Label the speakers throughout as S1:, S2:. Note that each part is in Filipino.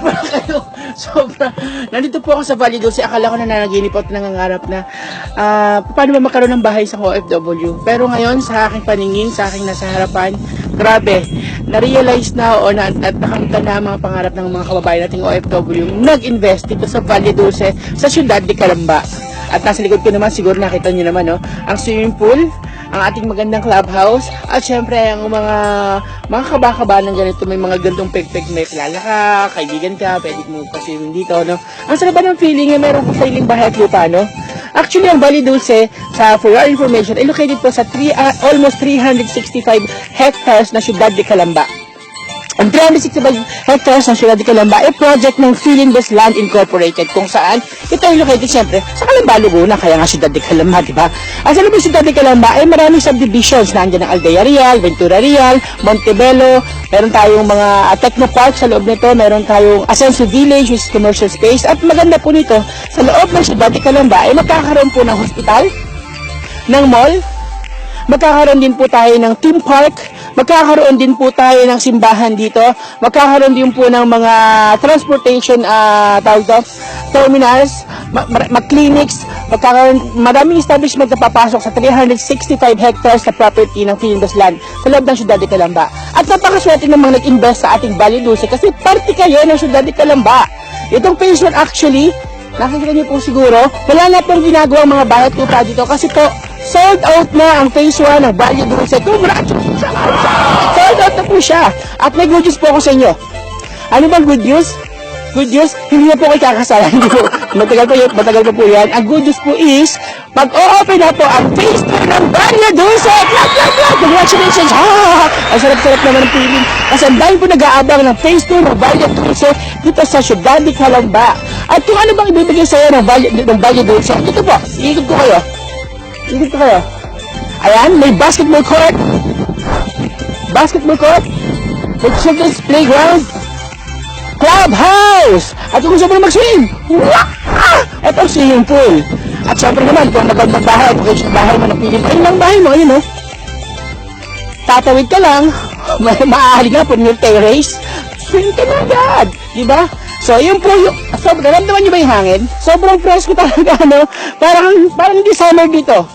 S1: sobra kayo. Sobra. Nandito po ako sa Valle Dulce. Akala ko na nanaginip at nangangarap na paano ba magkaroon ng bahay sa OFW. Pero ngayon, sa aking paningin, sa aking nasa harapan, grabe. Na-realize na o at nakamta na mga pangarap ng mga kababayan nating OFW nag-invest dito sa Valle Dulce, sa siyudad de Calamba. At nasa likod ko naman, siguro nakita nyo naman, no, ang swimming pool, ang ating magandang clubhouse, at syempre ang mga kaba-kaba ng ganito, may mga gantong peg-peg, may kilala ka, kaibigan ka, pwede mo kasi dito, no? Ang sarap ba ng feeling, meron ko sailing bahay at lupa, no? Actually, ang Valle Dulce, for your information, ay located po sa almost 365 hectares na siyudad de Calamba. Ang 365 hectares ng siyudad de Calamba ay project ng Philinvest Land Incorporated, kung saan ito ay located siyempre sa Calamba, Laguna, kaya nga siyudad de Calamba, di ba? At sa loob ng siyudad de Calamba ay maraming subdivisions. Nandiyan ang Aldea Real, Ventura Real, Montebello, meron tayong mga technopark sa loob nito, meron tayong Ascenso Village, which is commercial space, at maganda po nito, sa loob ng siyudad de Calamba ay magkakaroon po ng hospital, ng mall, magkakaroon din po tayo ng theme park, magkakaroon din po tayo ng simbahan dito, magkakaroon din po ng mga transportation terminals, clinics, magkakaroon, maraming establishment na papasok sa 365 hectares na property ng Philinvest Land sa loob ng siyudad de Calamba. At napakaswerte namang nag-invest sa ating Valle Dulce kasi parte kayo ng siyudad de Calamba. Itong phase 1 actually, nakikita niyo po siguro, wala na pong ginagawang mga bayat lupa dito kasi po, sold out na ang phase 1 ng Valle Dulce. Congratulations! Sold out na po siya. At may good news po ako sa inyo. Ano bang good news? Good news, hindi na po kayo kakasalan. Matagal pa po yan. Ang good news po is, mag-o-open na po ang phase 2 ng Valle Dulce. Clap, clap, clap! Congratulations! Ang sarap-sarap naman ng feeling. Kasi ang dahil po nag-aabang ng phase 2 ng Valle Dulce dito sa siyudad de Calamba. At kung ano bang ibibigay sa iyo ng Valle Dulce, ito po, iikot ko kayo. Ikot ko kayo. Ayan, may basketball court, may children's playground, clubhouse, at kung gusto mo na mag-swim, ito ang swimming pool. At syempre naman, kung magandang bahay, application bahay mo, napilin kayo ng bahay mo, ayun o. Tatawid ka lang, maaari nga po yung terrace, swim ka na agad, diba? So, yun po yung, naramdaman nyo ba yung hangin? Sobrang fresh ko talaga, no? Parang hindi summer dito.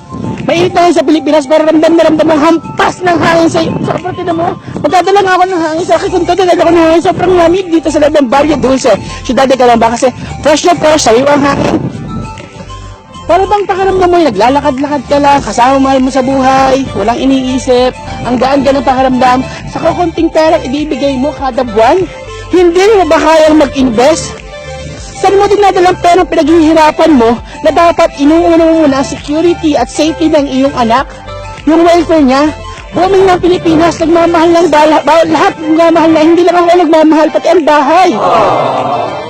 S1: Mainit na sa Pilipinas, para ramdam ang hampas ng hangin sa iyo. Sobrang tinan mo, magdadala nga ako ng hangin sa akin. Kung dadala ako ng hangin, sobrang lamig dito sa loob ng Valle Dulce. Siyudad de Calamba kasi fresh na fresh, sa'yo ang hangin. Para bang pakaramdam mo yung naglalakad-lakad ka lang, kasama mahal mo sa buhay, walang iniisip, ang gaan-gaan ng pakaramdam, sa kukunting pera ibibigay mo kada buwan. Hindi mo ba kayang mag-invest? Saan mo din nadalang perang pinaghihirapan mo na dapat inuuna mo muna security at safety ng iyong anak? Yung welfare niya? Booming ng Pilipinas, nagmamahal ng lahat nagmamahal na, hindi lang ako nagmamahal, pati ang bahay.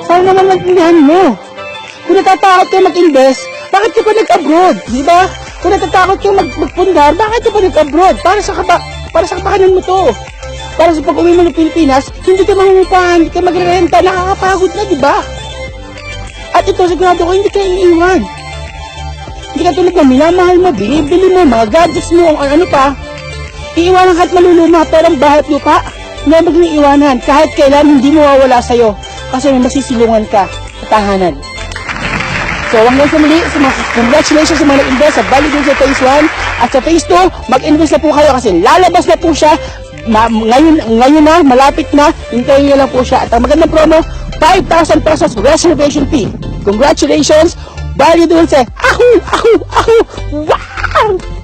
S1: Sana naman mag-indahan mo. Kung natatakot ka mag-invest, bakit ka pa nag-abroad? Diba? Kung natatakot ka magpundar, bakit ka pa nag-abroad? Para sa kapakanan mo to. Para sa pag-uwi mo ng Pilipinas, hindi ka mangungupahan, hindi ka magrerenta, nakakapagod na, di ba? At ito, sigurado ko, hindi ka iiwan. Hindi ka tulad na minamahal mo, binibili mo, mga gadgets mo, ano pa. Iiwanan ka at maluluma, pero ang bahay at lupa, hindi maging iiwanan. Kahit kailan, hindi mawawala sa'yo. Kasi may masisilungan ka sa tahanan. So, hanggang sa muli, congratulations sa mga nag-invest sa Valle Dulce Phase 1. At sa Phase 2, mag-invest na po kayo kasi lalabas na po siya. Ngayon na, malapit na, hintayin niyo lang po siya. At ang magandang promo, 5,000 pesos reservation fee. Congratulations, Valle Dulce! Wow!